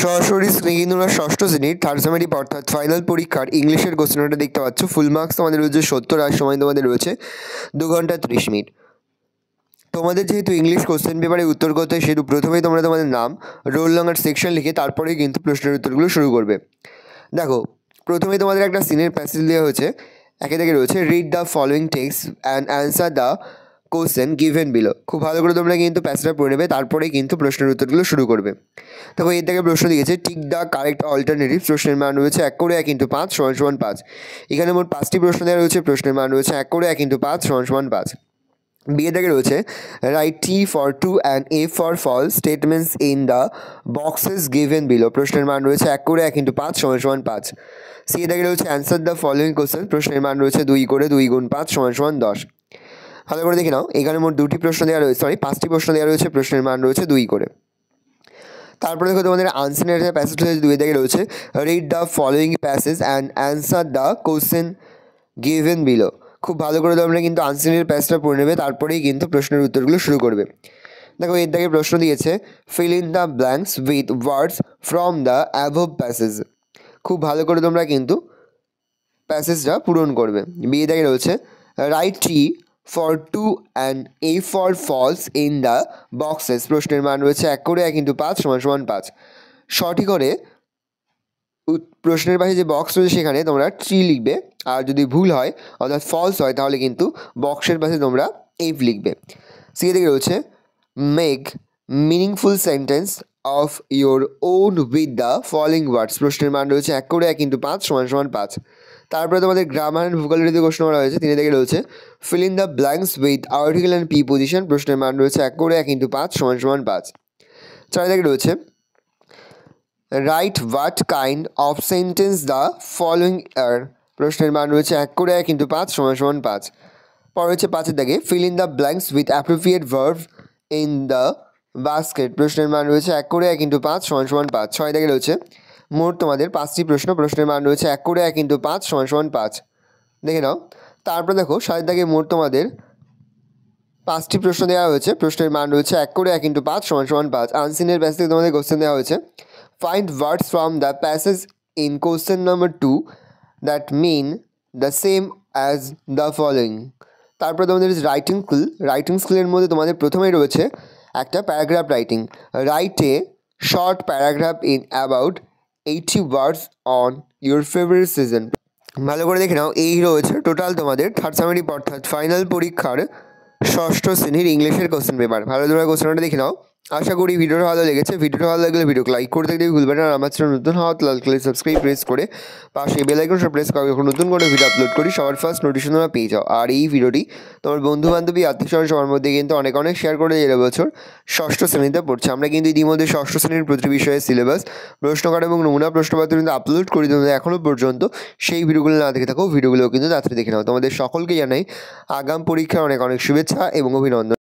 সরাসরি স্ক্রিনে কিন্তু তোমরা ষষ্ঠ শ্রেণীর থার্ড সেমিস্টার অর্থাৎ ফাইনাল পরীক্ষার ইংলিশের কোশ্চেনটা দেখতে পাচ্ছ। ফুল মার্কস তোমাদের রয়েছে 70 আর সময় তোমাদের রয়েছে 2 ঘন্টা 30 মিনিট। তোমাদের যেহেতু ইংলিশ কোশ্চেন পেপারে উত্তর করতে হয়, সেহেতু প্রথমেই তোমরা তোমাদের নাম, রোল নং আর সেকশন লিখে তারপরেই কিন্তু প্রশ্নের উত্তরগুলো শুরু করবে। দেখো, প্রথমেই তোমাদের একটা সিনের প্যাসেজ দেওয়া হয়েছে, একে থেকে রয়েছে read the following text and answer the question given below. খুব ভালো করে তোমরা কিন্তু প্যাসেজটা পড়ে নেবে, তারপরেই কিন্তু প্রশ্নের উত্তরগুলো শুরু করবে। দেখো, এর থেকে প্রশ্ন দিয়েছে টিক দ্য কারেক্ট অল্টারনেটিভ। প্রশ্নের মান রয়েছে 1 করে 1 × 5 = 5। এখানে মোট 5টি প্রশ্ন দেওয়া রয়েছে, প্রশ্নের মান রয়েছে 1 করে 1 × 5 = 5। বিয়ে থেকে রয়েছে write T for true and F for false statements in the boxes given below. প্রশ্নের মান রয়েছে 1 করে 1 × 5 = 5। সি থেকে রয়েছে অ্যান্সার দ্য ফলোয়িং কোশ্চেন। প্রশ্নের মান রয়েছে 2 করে 2 × 5 = 10। ভালো করে দেখে নাও, এখানে মোট 5টি প্রশ্ন দেওয়া রয়েছে, প্রশ্নের মান রয়েছে 2 করে। তারপরে দেখো, তোমাদের আনসারের প্যাসেজ রয়েছে 2 থেকে রয়েছে read the following passage and answer the question given below. খুব ভালো করে তোমরা কিন্তু আনসারের প্যাসেজটা পড়ে নেবে, তারপরেই কিন্তু প্রশ্নের উত্তরগুলো শুরু করবে। দেখো, এর থেকে প্রশ্ন দিয়েছে fill in the blanks with words from the above passage. খুব ভালো করে তোমরা কিন্তু প্যাসেজটা পূরণ করবে। বি থেকে রয়েছে write T for true and F for false in the boxes. প্রশ্নের মান রয়েছে 1 করে 1 × 5 = 5। সঠিক করে প্রশ্নের পাশে যে বক্স রয়েছে সেখানে তোমরা ট্রি লিখবে, আর যদি ভুল হয় অর্থাৎ ফলস হয় তাহলে কিন্তু বক্সের পাশে তোমরা এফ লিখবে। সি থেকে রয়েছে make meaningful sentence of your own with the following words. প্রশ্নের মান রয়েছে 1 করে 1 × 5 = 5। তারপরে তোমাদের গ্রামার অ্যান্ড ভোকাবুলারিতে প্রশ্ন করা হয়েছে, 3 থেকে রয়েছে fill in the blanks with article and preposition. প্রশ্নের মান রয়েছে 1 করে 1 × 5 = 5। 4 থেকে রয়েছে right what kind of sentence the following আর। প্রশ্নের মান রয়েছে 1 করে 1 × 5 = 5। পর রয়েছে 5 থেকে fill in the blanks with appropriate verb in the basket. প্রশ্নের মান রয়েছে 1 করে 1 × 5 = 5। 6 থেকে রয়েছে মোট তোমাদের 5টি প্রশ্ন, প্রশ্নের মান রয়েছে 1 করে 1 × 5 = 5। দেখে নাও। তারপরে দেখো, 7 থেকে মোট তোমাদের 5টি প্রশ্ন দেওয়া হয়েছে, প্রশ্নের মান রয়েছে 1 করে 1 × 5 = 5। আনসিনের প্যাসেজ থেকে তোমাদের কোশ্চেন দেওয়া হয়েছে find words from the passage in question number 2 that mean the same as the following. তারপরে তোমাদের রাইটিং স্কিলের মধ্যে তোমাদের প্রথমেই রয়েছে একটা paragraph writing. Write a short paragraph in about 80 words on your favourite season. ভালো করে দেখে নাও, এই রয়েছে টোটাল তোমাদের থার্ড সেমিস্টার অর্থাৎ ফাইনাল পরীক্ষার ষষ্ঠ শ্রেণীর ইংলিশের কোশ্চেন পেপার। ভালো তোমরা কোশ্চেনটা দেখে নাও। আশা করি ভিডিওটা ভালো লেগেছে। ভিডিওটা ভালো লাগলে ভিডিওকে লাইক করতে দেখতে ভুলবেন না। আর আমার চ্যানেল নতুন হওয়া লাল কালার সাবস্ক্রাইব প্রেস করে পাশে বেল আইকন প্রেস করে যখন নতুন করে ভিডিও আপলোড করি সবার ফার্স্ট নোটিফিকেশন তোমরা পেয়ে যাও। আর এই ভিডিওটি তোমার বন্ধু বান্ধবী আত্মীয়স্বজন সবার মধ্যে কিন্তু অনেক শেয়ার করে দিলে। বছর ষষ্ঠ শ্রেণীতে পড়ছে, আমরা কিন্তু ইতিমধ্যে ষষ্ঠ শ্রেণীর প্রতি বিষয়ে সিলেবাস, প্রশ্নকার এবং নমুনা প্রশ্নপত্র কিন্তু আপলোড করি। তোমাদের এখনও পর্যন্ত সেই ভিডিওগুলো না দেখে থাকো, ভিডিওগুলো কিন্তু তাড়াতাড়ি দেখে নাও। তোমাদের সকলকে জানাই আগাম পরীক্ষার অনেক শুভেচ্ছা এবং অভিনন্দন।